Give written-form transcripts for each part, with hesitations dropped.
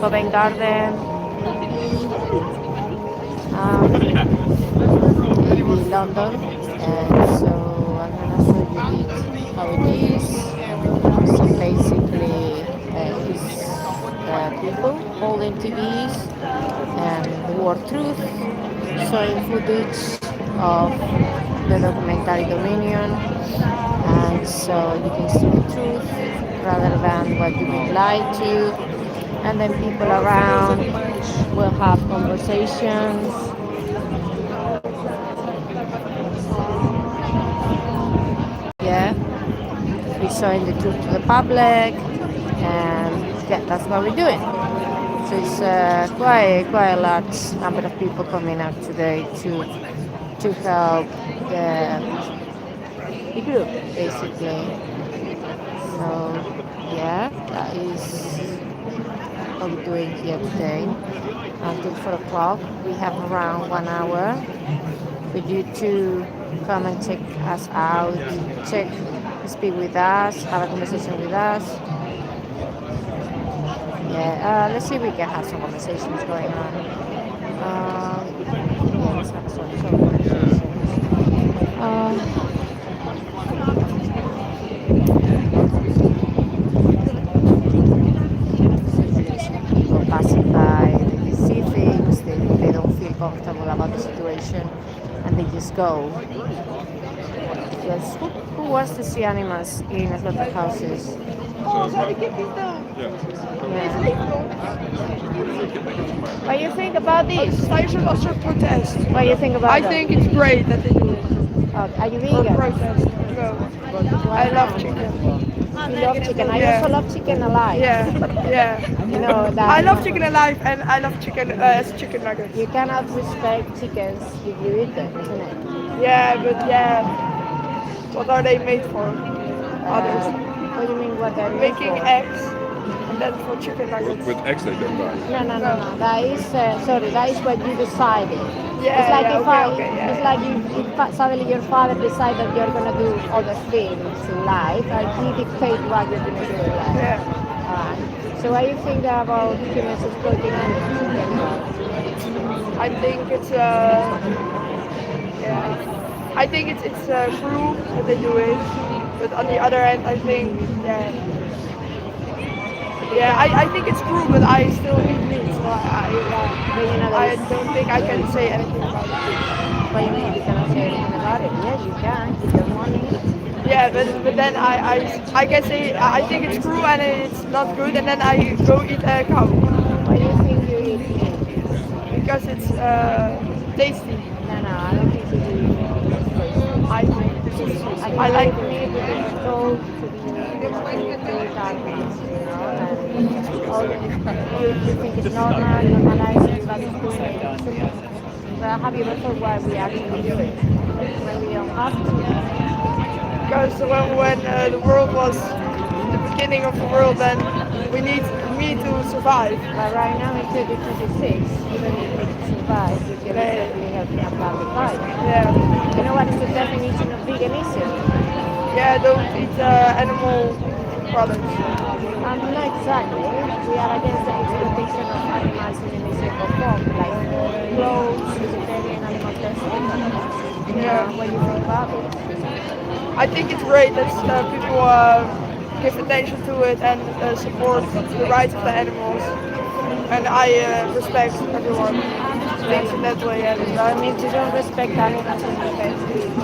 Covent Garden, maybe London. And so I'm gonna show you a bit how it is. So basically, it's people holding TVs and the word truth, showing footage of the documentary Dominion, and so you can see the truth rather than what you've been lied to. And then people around will have conversations. Yeah, we're showing the truth to the public, and yeah, that's what we're doing. So it's quite a large number of people coming out today to help the group, basically. So yeah, that is what we're doing here today. Until 4 o'clock, we have around 1 hour for you to come and check us out, check, speak with us, have a conversation with us. Yeah, let's see if we can have some conversations going on. Yeah, let's have some conversations. People passing by, they see things, they don't feel comfortable about the situation, and they just go. Yes, who wants to see animals in slaughterhouses? What do you think about this? Protest. What do you think about I that? think it's great that they do it. Are you vegan? Protest. No. I love chicken. You love chicken. I Yeah. also love chicken alive. Yeah, yeah. You know that. I love chicken alive and I love chicken as chicken nuggets. You cannot respect chickens if you eat them, isn't it? Yeah, but yeah, what are they made for? Others. What do you mean what they're made Making for? eggs and then for chicken nuggets. With eggs they don't die. No. That is sorry. That is what you decided. Yeah, It's like yeah, if okay, it's yeah. like if suddenly your father decide that you're gonna do other things in life, and he dictate what you're gonna do in life. Yeah. Alright. So what do you think about humans exploiting animals in general? I think it's yeah. I think it's cruel that they do it, but on the other hand, I think yeah, I think it's cruel, but I still eat meat, so I don't think I can say anything about it. What do you mean you cannot say anything about it? Yes, you can. With your money. Yeah, but then I can say I think it's cruel and it's not good, and then I go eat a cow Why do you think you eat meat? because it's tasty. No, I don't think you do eat meat. I think it's I like like meat because it's told to be animals, you know, and all you think it's normal, normalized, everybody's doing it. But have you ever thought why we actually do it when we don't have to? because when the world was the beginning of the world, then we need meat to survive. But right now in 2026, even if we survive, we can definitely help a planet life. Yeah, You know what is the definition of veganism? yeah, don't eat animal products. Not exactly. We are against the exploitation of animals in any shape or form, like clothes, vegetarian animal testing. Yeah. What do you think about it? I think it's great that people give attention to it and support the rights of the animals. And I respect everyone who thinks in that way. And That means you don't respect animals and respect people.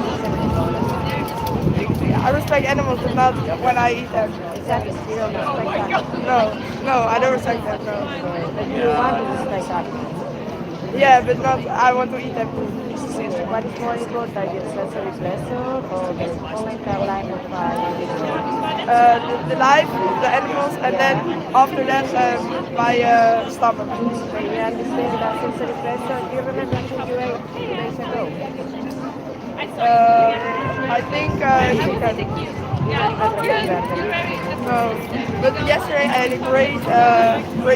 I respect animals, but not when I eat them. Exactly. You don't respect animals. No, I don't respect them. No. But you want to respect animals. Yeah, but not. I want to eat them. What is more important, your sensory pleasure or the mental life of individuals? The life of the animals, and then after that, my stomach. So you understand that sensory pleasure. Do you remember who you ate 2 days ago? I think chicken. No, but yesterday I had a great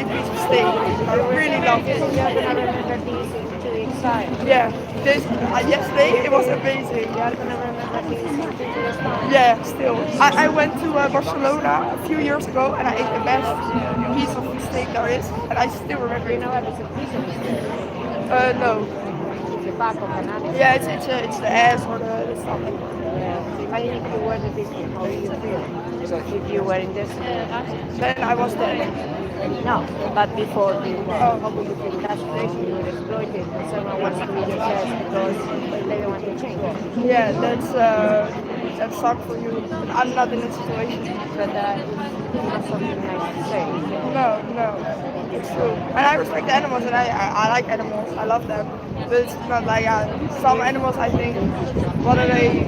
piece of steak. I really loved it. You're gonna remember these in 2 weeks' time. Yeah, this yesterday it was amazing. You're gonna remember these in 2 years' time. Yeah, still. I went to Barcelona a few years ago and I ate the best piece of mistake there is, and I still remember Do you it. know what is a piece of steak? No. It's the back of an animal. Yeah, it's the ass or the stomach. Yeah. So imagine if you were the victim, how would you feel? If you were in this situation. Then I was dead. No, but before the war, how Oh, would you feel in that situation? You were exploited and someone wants to eat your chest because they don't want to change. yeah, that sucks for you. But I'm not in that situation. But it's not something nice to say. So. No, no, it's true. And I respect animals, and I like animals. I love them. But it's not like some animals. I think, what are they?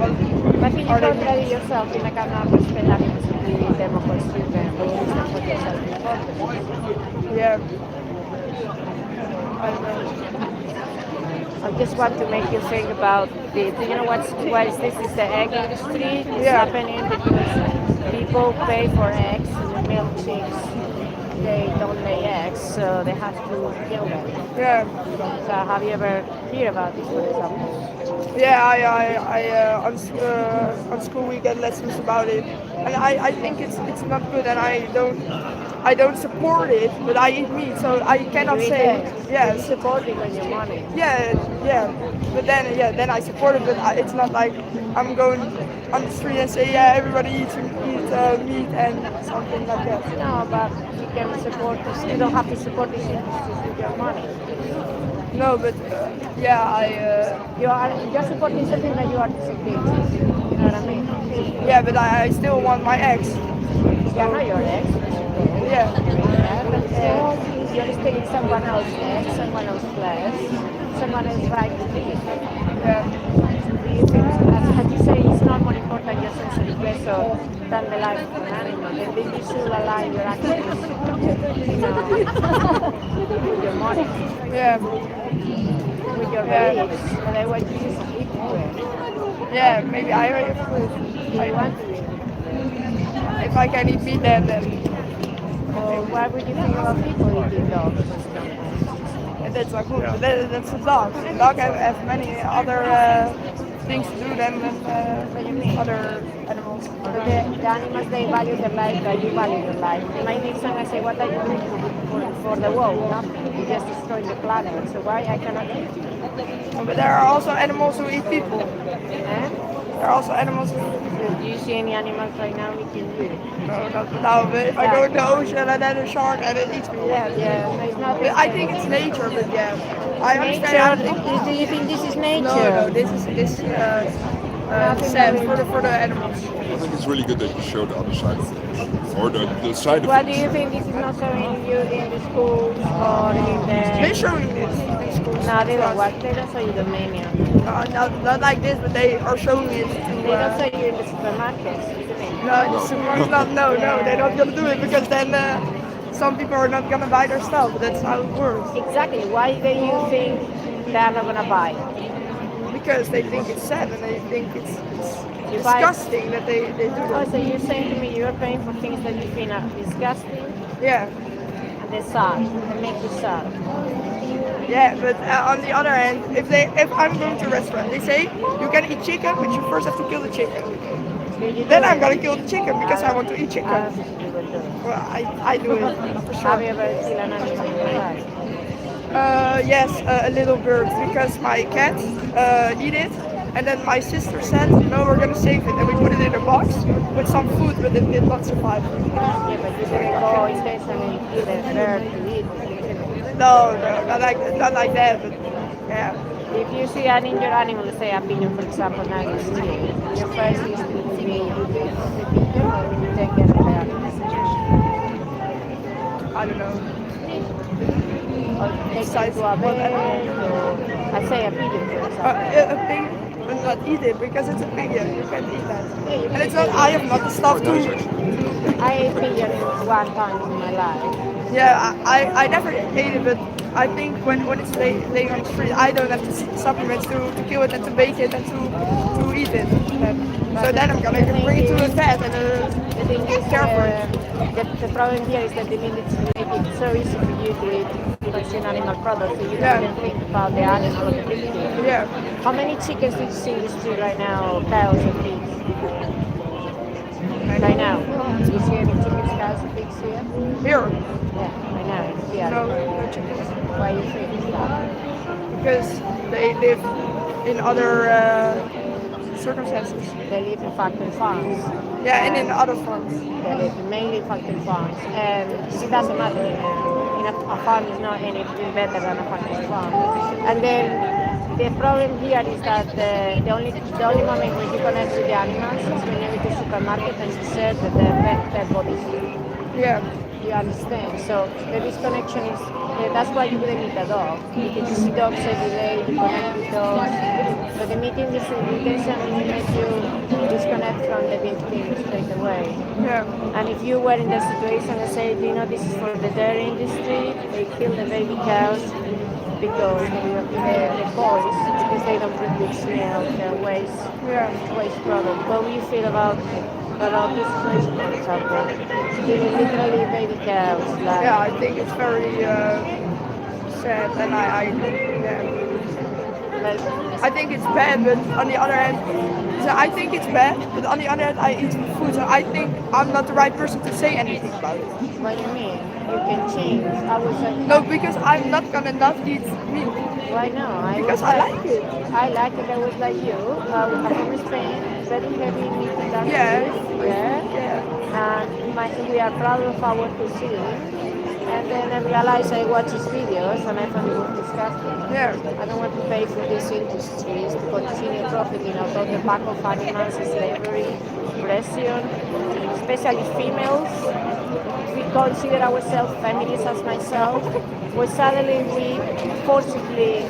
What But you are they contradict mean? yourself. You cannot respect animals if you eat them or consume them, but you still put yourself in problem. Yeah, I don't know. I just want to make you think about the. Do you know what is this? Is the egg industry? It's Yeah, happening because people pay for eggs and the milk chicks. They don't lay eggs, so they have to kill them. yeah. So have you ever heard about this, for example? Yeah, on school we get lessons about it, and I think it's not good, and I don't support it, but I eat meat, so I You cannot eat say eggs, but you yes. support it with your money. Yeah, yeah, but then then I support it, but it's not like I'm going on the street and say yeah everybody eat meat and something like that. No, but you can support this. You don't have to support these industries with your money. No, but yeah You're supporting something that you are disagreeing. You know what I mean? yeah, but I still want my eggs. Yeah, So not your ex, yeah, yeah, but you're stealing someone else's egg, someone else's flesh, someone else's right to live. yeah. Do you think, as you say, it's not more important your sensory pleasure than the life of an animal? Then you should align your actions, with your money, Yeah, with your yeah, beliefs. Otherwise, you just eat it. yeah. Maybe I already Do you want to eat? if I can eat meat, then Or what would you think about people eating dogs, for example? that's not good. But that's a dog. A dog have many other things to do What do you mean? other animals But around. the animals, they value their life, that you value your life. My next song, I say, what are you doing for the world? Nothing. You just destroying the planet. So why I cannot eat you? But there are also animals who eat people. Eh? There are also animals who eat people. Do you see any animals right now eating you? No, not now. But if I go in the ocean and then a shark and it eats me, yeah. Yeah, no, it's not But the I think same. it's nature. But yeah, I understand. Nature, do you think this is No, no. nature? This Nothing that sad we... for the animals. I think it's really good that you show the other side of things, or the side of What do things. you think this is not showing you in the schools or in They the... showing this in schools No, they to don't us. watch. They don't show you the menu. Not like this, but they are showing it They to. don't show you in the supermarkets, isn't it? No, the No, supermarket's not. No, no, they're not gonna do it because then some people are not gonna buy their stuff. That's how it works. Exactly. Why do you think they are not gonna buy? Because they think it's sad and they think it's You buy. disgusting that they do Oh, that. so you're saying to me you're paying for things that you think are disgusting Yeah, and they're sad. They make you sad. yeah. But on the other hand, if I'm going to a restaurant, they say you can eat chicken, but you first have to kill the chicken. Do you do Then I'm it? gonna kill the chicken because I want to eat I chicken. don't think you will do it. Well, I do it for Have you sure. ever killed an animal in your life? Yes, a little bird because my cat eat it, and then my sister said, "No, we're gonna save it," and we put it in a box with some food, but it did not survive. Yeah, but you didn't go intentionally kill a bird to eat it, isn't it? No, no, not like that. But yeah, If you see an injured animal, say a pigeon, for example, now you see it, your first instinct will be you take the pigeon or you take care of the animal. I don't know. Or take it Besides to a what vet, animal? or I say a pigeon, for example. A pig will not eat it because it's a pig. Yeah, you can't eat that. Yeah, you And can it's eat not. I have pigeon. not the stuff quite nice to. actually. I ate pigeon one time in my life. Yeah, I never ate it, but I think when it's laying on the street, I don't have the supplements to kill it and to bake it and to eat it. So then I'm gonna bring it to a vet and The thing is, care for it. the problem here is that the limits make it so easy for you to eat consume animal products, so you Yeah. don't even think about the animal or the victim. Yeah. How many chickens do you see in the street right now, cows and pigs? And right now. Do you see any chickens, cows, pigs here? Here, Yeah, I know. Yeah. no chickens. Why you think is that? Because they live in other circumstances. They live in factory farms. Yeah, and in And other farms. they live mainly in factory farms. And it doesn't matter, a farm is not anything better than a factory farm. And then the problem here is that the only moment when you connect with the animals is when you go to the supermarket and you serve the pet bodies. Yeah, You understand? So the disconnection is that's why you wouldn't meet a dog because you see dogs every day, you connect with dogs. But the meeting this intention will make you disconnect from the victim straight away. yeah, And if you were in the situation and say, this is for the dairy industry, they kill the baby cows because the boys, because they don't produce milk, yeah. waste product. What do you feel about this situation, for example? Killing literally baby cows, like Yeah, I think it's very sad, and yeah. like I think it's bad, but on the other hand, so I think it's bad, but on the other hand, I eat food, so I think I'm not the right person to say anything about it. what do you mean? You can change. I was like, No, because I'm not gonna not eat meat why no? I was because I like, like it. I like it. I was like you. I'm from Spain, very heavy meat Yeah, industry. Yeah. yeah, And we are proud of our cuisine. And then I realized I watched his videos and I thought it was disgusting. yeah, I don't want to pay for these industries to continue profiting out of the back of animals, slavery, oppression, especially females. We consider ourselves feminists as myself. We suddenly we forcibly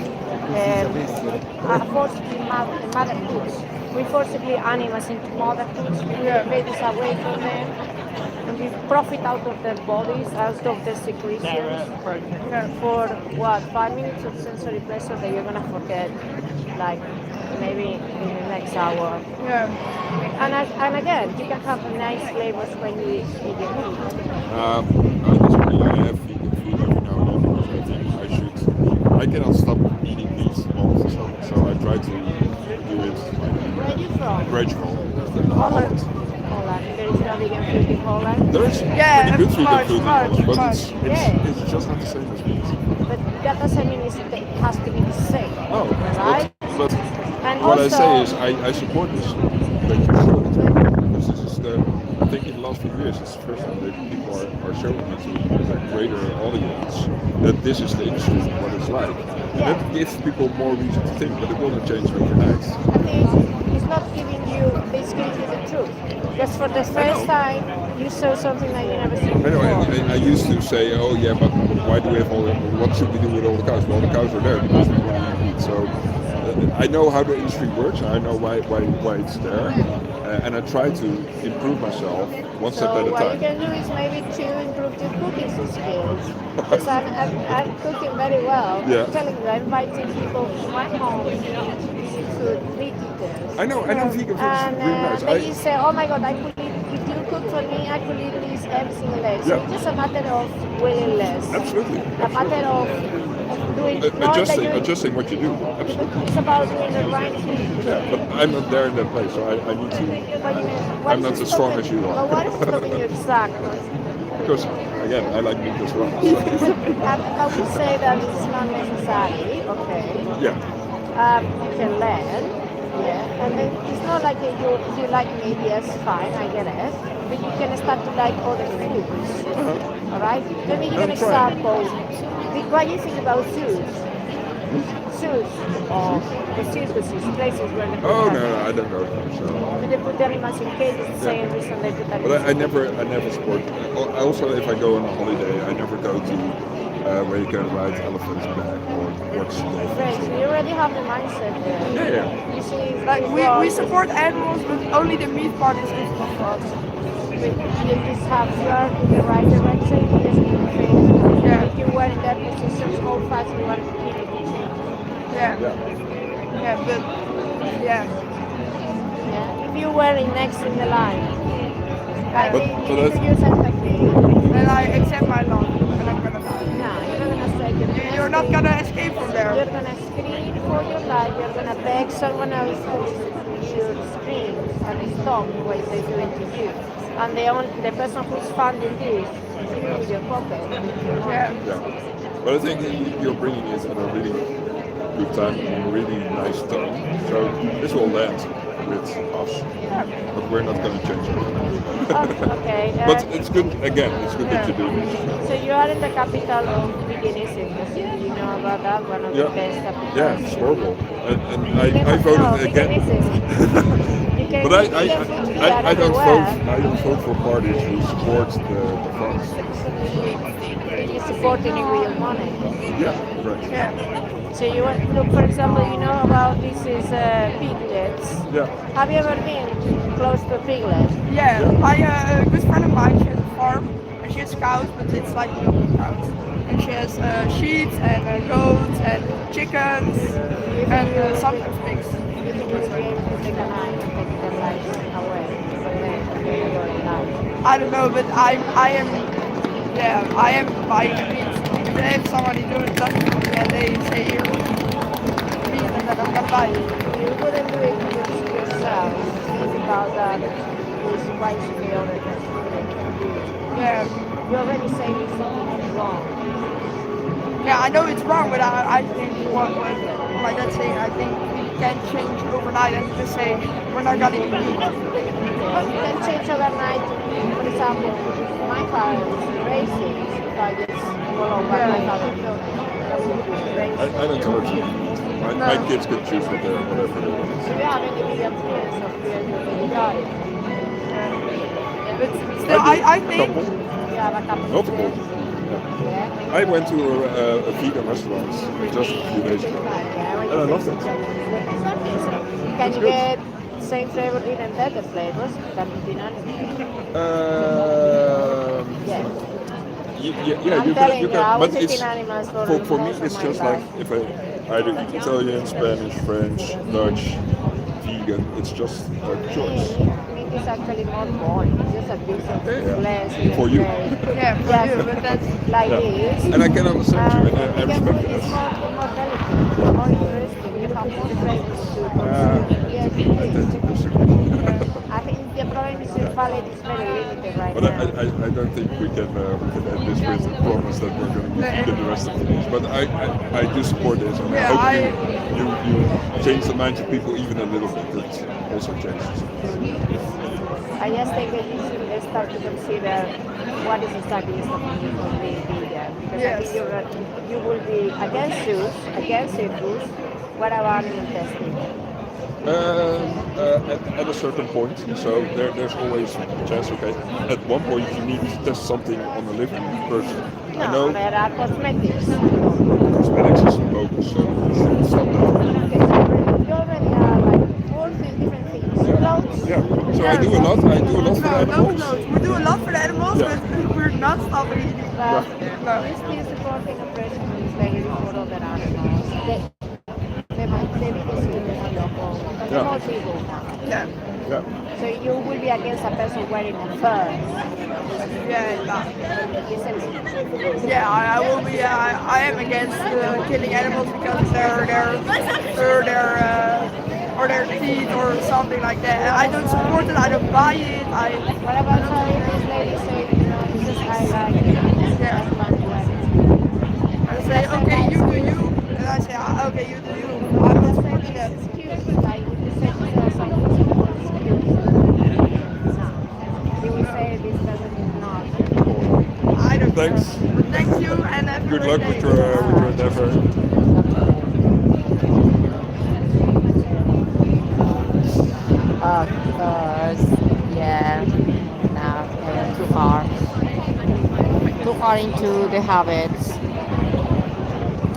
motherhood. We forcibly animals into motherhood. We take babies away from them. And we profit out of their bodies, out of their secretions, for what, 5 minutes of sensory pleasure that you're gonna forget, like maybe in the next hour. yeah, And again, you can have nice flavors when you eat vegan food. I disagree. I have vegan food every now and then because I think I should. I cannot stop eating meat all of a sudden, so I try to do it Where are you from? gradual. Holland. Holland. There is no vegan food in Holland. There's Yeah, pretty good vegan much, food in much, Holland, but much. Yeah. it's just not the same as meat. But that doesn't mean it has to be the same. Oh, Right? but And what I also, say is I support this that you show it because this is I think in the last few years it's the first time that people are showing it to a greater audience that this is the industry and what it's like. And that gives people more reason to think, but it will not change overnight. I think it's not giving you, it's giving you the truth. Because for the first time, you saw something that you never seen I know, before. I used to say, oh yeah, but why do we have what should we do with all the cows? Well, the cows are there because we want to eat meat. So I know how the industry works. I know why it's there, and I try to improve myself one step at So a what you time. can do is maybe to improve your cooking skills. Because I'm cooking very well. Yeah. I'm telling you, I'm inviting people to my home to meat eaters. I know vegan food is And really nice. they say, oh my god, I could eat, if you cook for me, I could eat this every single day. So Yeah. it's just a matter of willingness. Absolutely. A matter of doing, knowing that you, Adjusting what you do. Absolutely. it's about doing the right thing. Yeah, but I'm not there in that place, so I need to. But what I'm is not as strong as you But are. what is stopping you exactly? Because again, I like meat as well. I would say that it's not necessary, okay. Yeah. You can learn, yeah. And then it's not like if you like meat, yes, fine, I get it. But you can start to like other foods, alright? Let me give you an I'm trying. example. What do you think about zoos? Zoos, or the circuses, places where they put Oh no, animals. I don't know. So. When they put animals in cages, the same reason they put animals But I never support. Also, if I go on a holiday, I never go to where you can ride elephants back or watch dolphins. Right, so you already have the mindset there. Yeah. You see, it's Like well, we support animals, but only the meat part is difficult for us. you just have you are in the right direction, you just need to think. Yeah. If you were in that position, how fast you want to keep it change. Yeah, Yeah. yeah, but yeah, Yeah. If you were in next in the line, I But- think but you need to that's- use empathy. then I accept my lot, and I'm gonna die. No, you're not gonna say You're not gonna escape from there. You're gonna scream for your life. You're gonna beg someone else to listen to your screams and stop what they're doing to you. And the person who's funding this is you with your pocket, with your Yeah. money. Yeah. But I think you're bringing it in a really good time, in a really nice tone. So this will land with us, but we're not going to change Oh, it. okay. But it's good, again, it's good that Yeah. you do this. So you are in the capital of veganism. You know about that? One of the Yeah, best yeah, capitals. it's horrible. And I voted No, again. veganism. You can But eat vegan food here and I don't vote. everywhere. I don't vote for parties who support the farms. You supporting it with your money. Yeah, right. Yeah. So you want look, for example, you know about this is piglets. Yeah, Have you ever been close to a piglet? Yeah. yeah. A good friend of mine, she has a farm and she has cows, but it's like milk cows. And she has sheep and goats and chickens Do you think and you will be, sometimes pigs. do you think you will be able to take a knife and take their lives away from them and they will go in life? I don't know, but I am buying the meat. If somebody doing something and they say here meat and then I'm gonna buy it. You wouldn't do it yourself without that is quite superior that Yeah. you already say it's something wrong. Yeah, I know it's wrong, but I think what my dad's saying, I think we can't change overnight and just say we're not gonna eat meat. You can change overnight. For example, my father is racist. If I just follow what my father told me, that would be racist. I don't charge you. My No. kids can choose whatever they want. Do you have any vegan friends or friends who vegetarian? But still, I do. I A think couple. You have a couple of Multiple. friends? Yeah. Yeah. I went to a vegan restaurant just a few days ago, Yeah, and I loved it. Can It's you good. get same flavor, even better flavors than eating animals? Yes. Yeah, I'm you telling you, can, I but was eating animals for me most of it's my just like life. if I either eat Italian, Spanish, French, Dutch, vegan. It's just a choice. Meat is actually more boring. It's just a piece of Yeah. flesh with For a you. taste. yeah, for Yes, you, but that's like Yeah, this. and I can understand you, and I Vegan respect food that. is more delicate, more interesting. You have more flavors to Uh, consume. Yes, it I tend to is. disagree. I think the problem is your palate is very limited right But now. I don't think we can end this with a promise that we're going to be vegan the rest of the days. But I do support this, and I yeah, hope I you change the minds of people even a little bit. That also changes. I just think that you should start to consider what is exactly stopping you from being vegan. Because I think yes. you will be against seafood. What about animal testing? At a certain point, so there's always a chance. Okay, at one point you need to test something on a living person. I No, know there are cosmetics. cosmetics is bogus, so you should stop that. Okay, so you already have like different things. Clothes. Yeah. So I Yeah. do a lot. I do a lot for No, no animals. clothes. We do a lot for the animals, Yeah. but we're not stopping eating. But Yeah. you still supporting oppression and slavery for other animals. The biggest humans on the whole. Yeah. Small people now. Yeah, Yeah. So you will be against a person wearing a fur, yeah, isn't it? yeah. I will be. I am against killing animals because of their teeth or something like that. I don't support it. I don't buy it. What about how this lady said, this is I like it. Yeah. I plan to wear it. I say, okay, you do you, and I say, okay, you do you. I'm not supporting that. Excuse, like if you say to sell something, excuse. No. You will say this person is not. I don't care. Thanks. But thank you and have a Good great luck day. with your endeavor. Of course, yeah. Now, too far into the habits.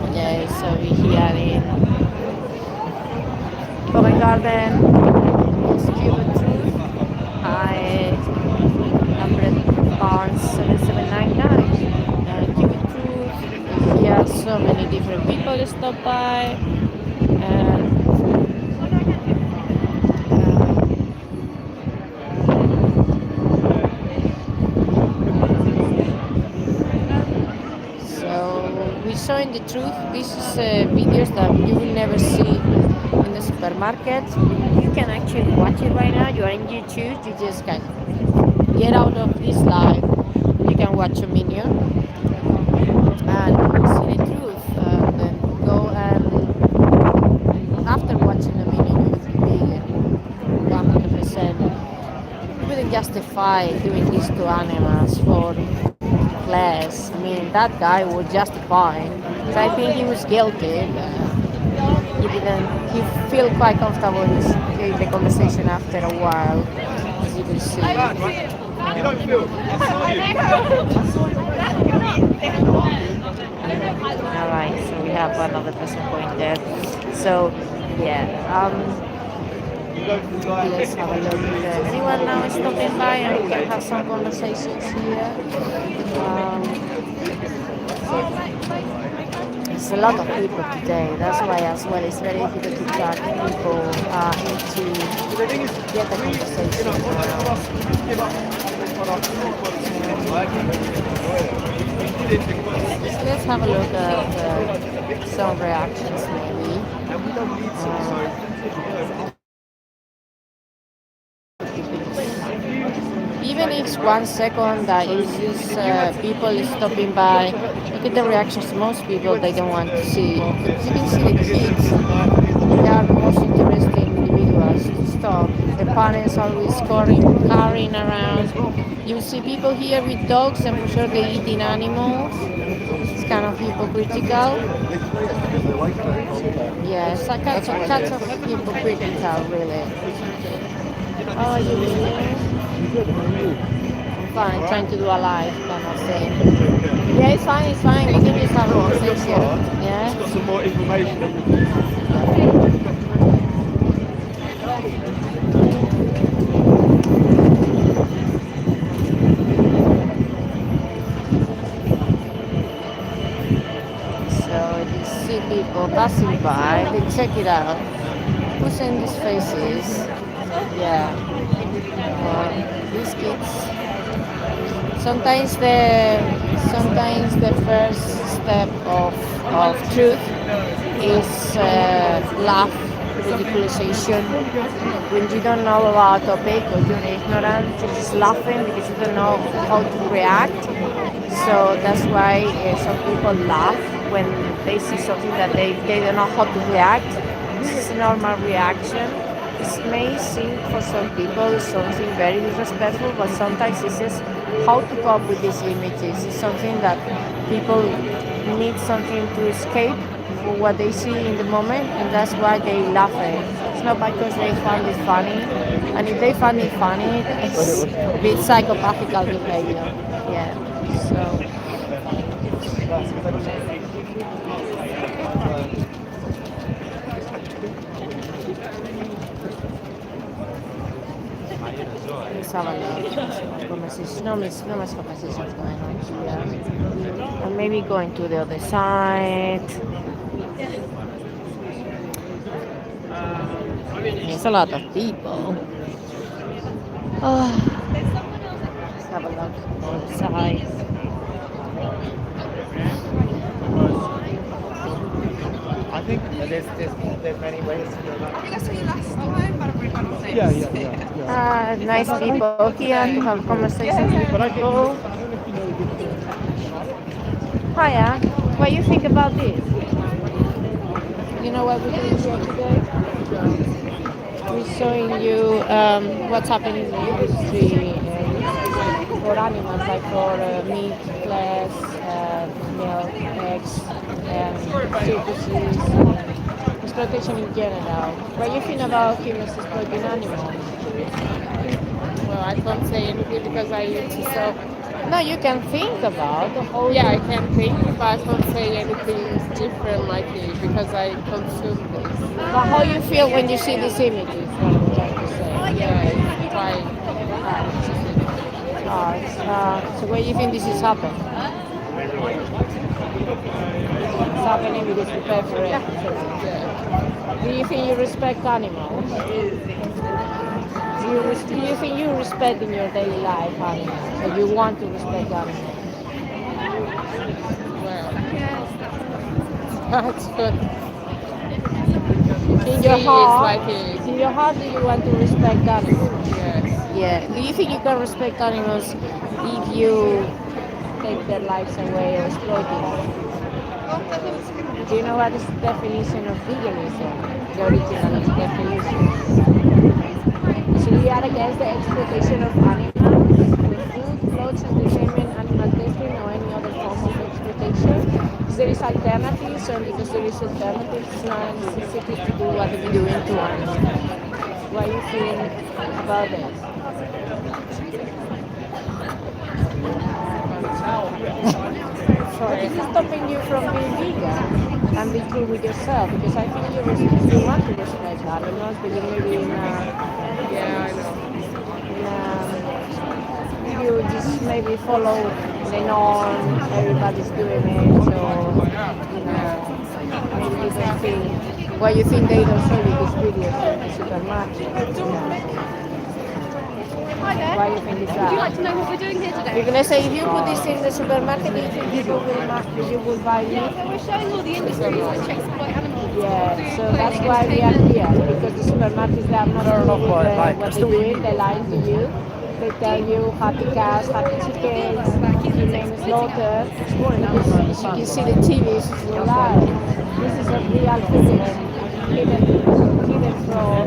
Okay, so we here in Covent Garden, Cuba Truth, High 100 Barnes 7799. Cuba Truth, here so many different people stop by. And so we're showing the truth. This is videos that you will never see in the supermarket. You can actually watch it right now. You are in YouTube. You just can get out of this life, you can watch a minion and see the truth, and then go and after watching a minion, you will be 100%. You wouldn't justify doing this to animals for less. I mean, that guy was justified. So I think he was guilty. He didn't. He feel quite comfortable in the conversation after a while, as you can see. You don't feel. All right. So we have another person point there. So yeah. Let's have a look if anyone now is stopping by and we can have some conversations here. There's a lot of people today. That's why as well it's very difficult to track people into get the conversation. Let's have a look at some reactions maybe. Even if it's 1 second that is just people is stopping by, look at the reactions. Most people they don't want to see. Because you can see the kids, they are the most interesting individuals to stop. The parents always carrying around. You see people here with dogs, and for sure they're eating animals. It's kind of hypocritical. Yes, I kind of hypocritical, really. How are you doing? I'm fine, trying to do a live kind of thing. Yeah, it's fine, it's fine. We can just have a conversation. Yeah. Some more information. So you see people passing by, they check it out. Who's in these faces? Yeah. These kids. Sometimes the first step of truth is laugh, ridiculization. When you don't know about a topic or you're ignorant, you're just laughing because you don't know how to react. So that's why some people laugh when they see something that they don't know how to react. This is a normal reaction. It may seem for some people something very disrespectful, but sometimes it's just how to cope with these images. It's something that people need something to escape for what they see in the moment, and that's why they laugh at it. It's not because they find it funny, and if they find it funny, it's a bit psychopathical behavior. Yeah. So. Let's have a look. Conversation. No much conversations going on here. And maybe going to the other side. There's a lot of people. Oh, let's have a look on the side. I think there's many ways to do that. That's what you last time. Yeah. Nice people here to have conversations with people. Hiya, what do you think about this? You know what we're doing here today? We're showing you what's happening in the industry for animals, like for meat, flesh, milk, eggs, circuses, exploitation in general. What do you think about humans exploiting animals? Well, I can't say anything because I used to sell. No, you can think about the whole. Yeah, I can think, but I can't say anything different like it because I consume this. But how you feel when you see these images? What I'm trying to say. Yeah, it's quite So where do you think this is happening? It's happening because we pay for it. yeah. Do you think you respect animals? Do you think you respect in your daily life animals? Or you want to respect animals? Well, that's good. In your See, heart, it's like in your heart, do you want to respect animals? yeah. Yeah. Do you think you can respect animals if you take their lives away or exploit them? Do you know what is the definition of veganism? The original definition. So we are against the exploitation of animals with food, clothes, entertainment, animal testing, or any other form of exploitation. Because there is alternatives, and because there is alternatives, it's not a necessity to do what we're doing to animals. What do you think about this? What is stopping you from being vegan and be true with yourself? Because I think you want to respect animals, but you maybe Yeah, I know. you just maybe follow the norm, everybody's doing it, so you know, maybe you don't think, well, you think they don't show you these videos in the supermarket. Yeah. Hi there. Why do you think it's Would you that? like to know what we're doing here today? Because let's say if you put this in the supermarket, do you think you will buy Yeah, meat? so we're showing all the industries which exploit animals. Yeah, so Food, that's clothing, why we are entertainment. here, because the supermarkets they are not true with what they're doing, they lie to you. They tell you happy cows, happy chickens, human slaughter. Because as you can see the TV is real life. This is a real footage hidden from,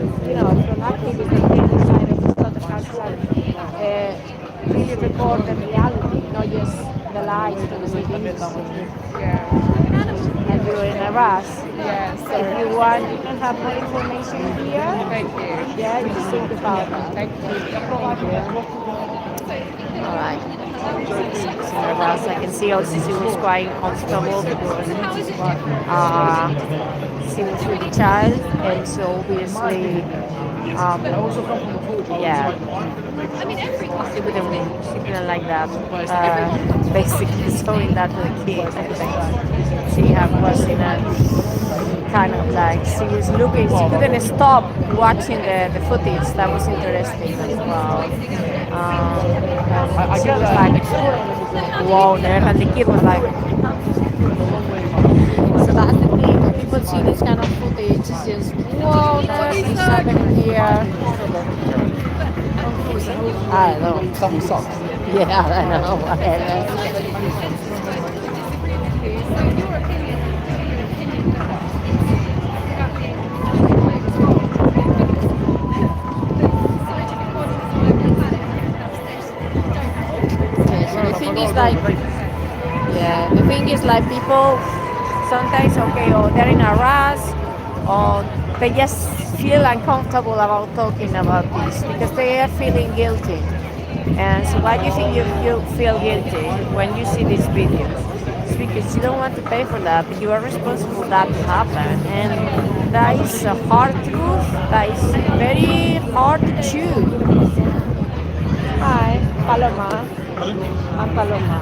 from activists that came inside of the slaughterhouses and really record the reality, not just the lies from the meat industry. Yeah. And you're in a rush. Yeah, If sorry. you want, you can have more information here. Thank you. Yeah, just think about that. Thank you. All right. So as I can see, also she was quite uncomfortable because she was with a child, and so obviously, yeah, she couldn't like that. Basically, showing that to the kid. I think was in a kind of like she was looking. She couldn't stop watching the footage. That was interesting as well. And she was like, "Wow!" And the kid was like, so that's the thing. When people see this kind of footage, it's just, "Whoa, there's what's happening here." I don't know. Some socks. Yeah, I know. Whatever. Okay, so the thing is like, yeah, the thing is like people sometimes, okay, or they're in a rush, or they just feel uncomfortable about talking about this because they are feeling guilty. And so why do you think you feel guilty when you see these videos? It's because you don't want to pay for that, but you are responsible for that to happen. And that is a hard truth that is very hard to chew. Hi, Paloma. I'm Paloma.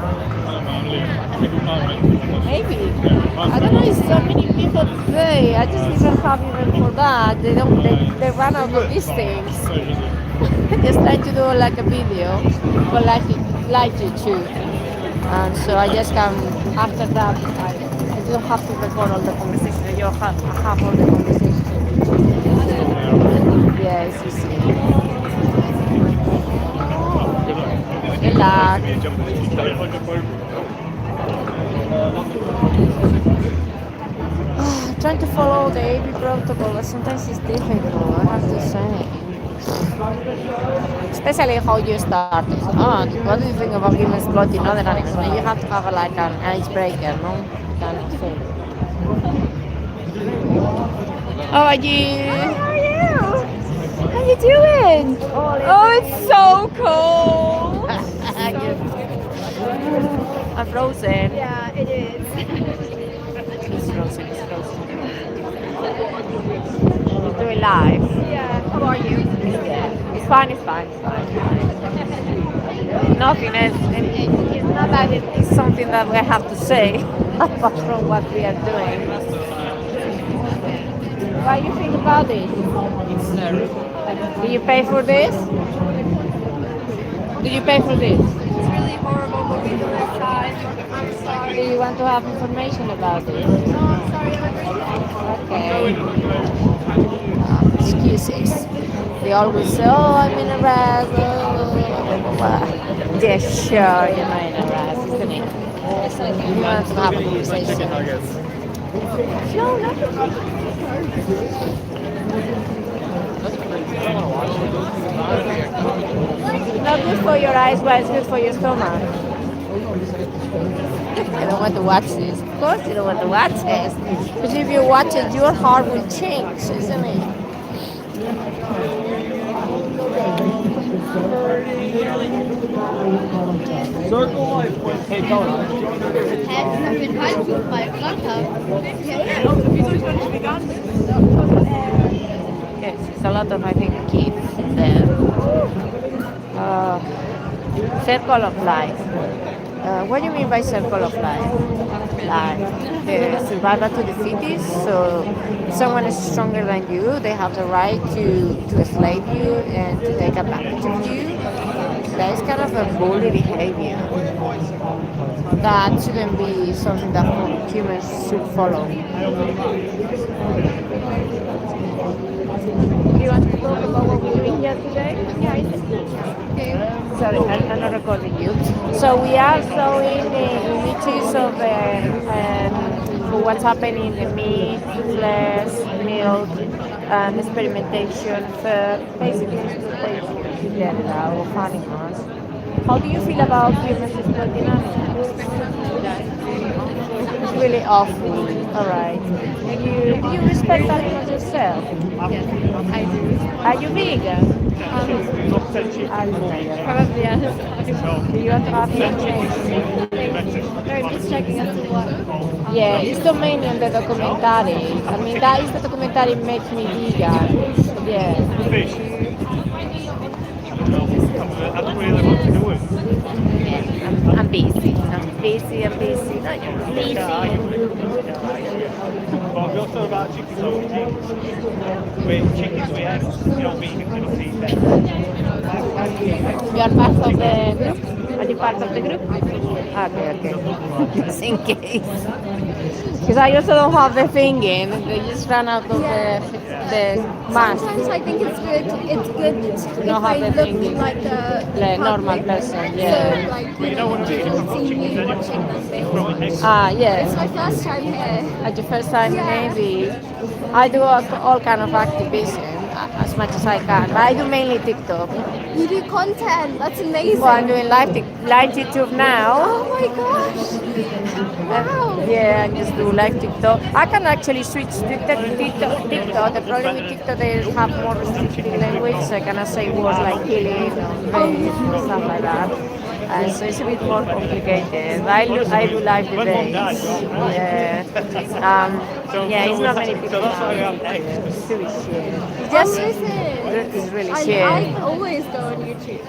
Maybe. I don't know, it's so many people today. I just didn't have even for that. They run out of these things. Just trying to do like a video, but like YouTube. And so I just come after that. I don't have to record all the conversation. You have all the conversation. Yes, you see. Good luck. Trying to follow the AB protocol, but sometimes it's difficult, I have to say. Especially how you started. Oh, what do you think about him exploiting other animals? And you have to have like an icebreaker, no? Kind of thing. How are you? How are you? How you doing? Oh, it's so cold. I'm frozen. Yeah, it is. It's frozen, it's frozen. It's doing live. Yeah. How are you? It's fine, it's fine, it's fine. Nothing else. And it's not that it's something that we have to say apart from what we are doing. What do you think about this? Do you pay for this? Do you pay for this? It's really horrible, but we will try. I'm Do sorry. you want to have information about this? No, I'm sorry. I'm really Okay. excuses. They always say, "Oh, I'm in a rush." Blah, blah, blah. Yeah, sure, you're not in a rush, isn't it? You want to have a conversation. No, nothing. Not good for your eyes, but it's good for your stomach. I don't want to watch this. Of course, you don't want to watch this. Because if you watch it, your heart will change, isn't it? Yes, it's a lot of, I think, kids there. Circle of life. What do you mean by circle of life? Like the survival to the fittest. So if someone is stronger than you, they have the right to enslave you and to take advantage of you. That is kind of a bully behavior. That shouldn't be something that humans should follow. Do you want to talk about what we're doing here today? Sorry, I'm not recording you. So we are showing images of what's happening in the meat, flesh, milk, and experimentation for basically exploitation in general of animals. How do you feel about humans exploiting animals? It's really awful. All right. Do you respect animals yourself? I do. Are you vegan? Are you vegan? Probably, yeah. Do you want to have some change? Very just checking as to what. Yeah, it's the main in the documentary. I mean, that is the documentary makes me vegan. Yeah. I don't really want to do it. I'm busy. I'm busy. I'm busy. No, you're busy. But we also about chickens or eggs. With chickens with eggs, you know, vegans don't eat them. You are part of the group? Are you part of the group? Okay. Just in case. Because I also don't have the thing in. They just ran out of the mask. Sometimes I think it's good. It's good if Not have the they thing. look like a Normal public. person, So yeah. like You don't want to eat people from see me chickens watching anyway. them. It's Yeah. my first time here. At the first time, Yeah. maybe. I do all kind of activism as much as I can, but I do mainly TikTok. You do content. That's amazing. Well, I'm doing live YouTube now. Oh my gosh. Wow. Yeah, I just do live TikTok. I can actually switch to TikTok. The problem with TikTok, they have more restricted language, so I cannot say words like killing or rape, stuff like that. So it's a bit more complicated. I do live debates. Yeah. Yeah, it's not many people. So that's why we now. have eggs. It's really shit. It's Oh, just, is it? it's really I shit. always go on YouTube.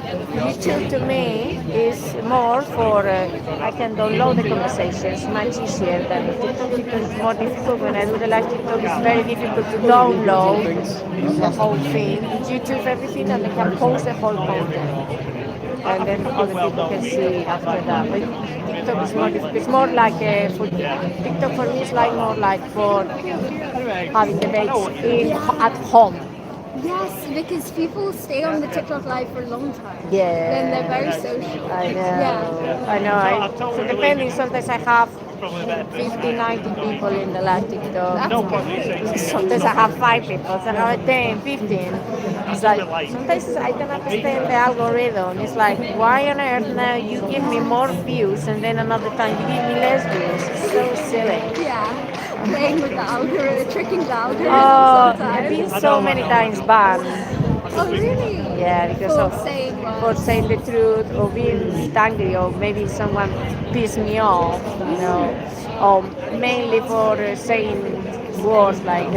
YouTube to me is more for, I can download the conversations much easier than TikTok. TikTok is more difficult. When I do the live TikTok, it's very difficult to download the whole thing. YouTube everything and they can post the whole content. And then other people can see after that. But TikTok is more difficult. It's more like for TikTok for me is like more like for having debates at home. Yes, because people stay on the TikTok live for a long time. Yeah. Then they're very social. I know. Yeah. I know. So depending, sometimes I have Probably better. 50, 90 people in the live TikTok. No problem you say. Sometimes I have 5 people, sometimes I have 10, 15. It's like, sometimes I don't understand the algorithm. It's like, why on earth now you give me more views and then another time you give me less views? It's so silly. Yeah. Playing with the algorithm, tricking the algorithm Oh, I've sometimes. been so many times banned. Oh, really? Yeah, because For of saying for what? saying the truth or being angry or maybe someone pissed me off, or mainly for saying words like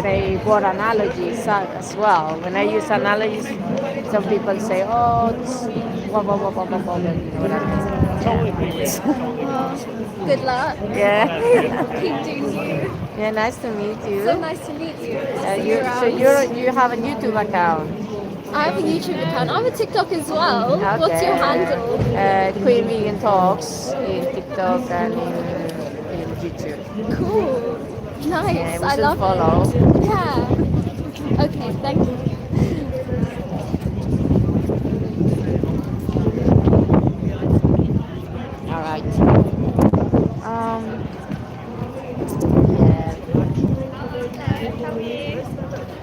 word analogies as well. When I use analogies, some people say, "Oh, it's blah blah blah blah blah blah." You know what I mean? Well, good luck. Yeah. Keep doing you. Yeah, nice to meet you. So nice to meet you. You have a YouTube account. I have a YouTube account. I have a TikTok as well. Okay. What's your handle? Queen Vegan Talks in TikTok and in YouTube. Cool. Nice. Yeah, we I should love follow. it. Yeah. Okay, thank you. All right. Yeah.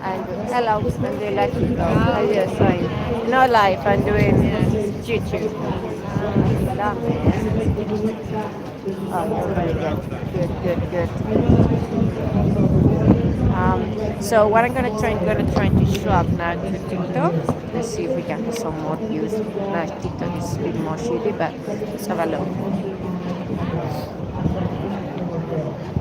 And hello, I'm doing live TikTok. Yes, I'm no live. I'm doing YouTube. Love it. Oh, you're very good. Good, good, good. So what I'm gonna try to swap now to TikTok. Let's see if we can have some more views. Now TikTok is a bit more shitty, but let's have a look.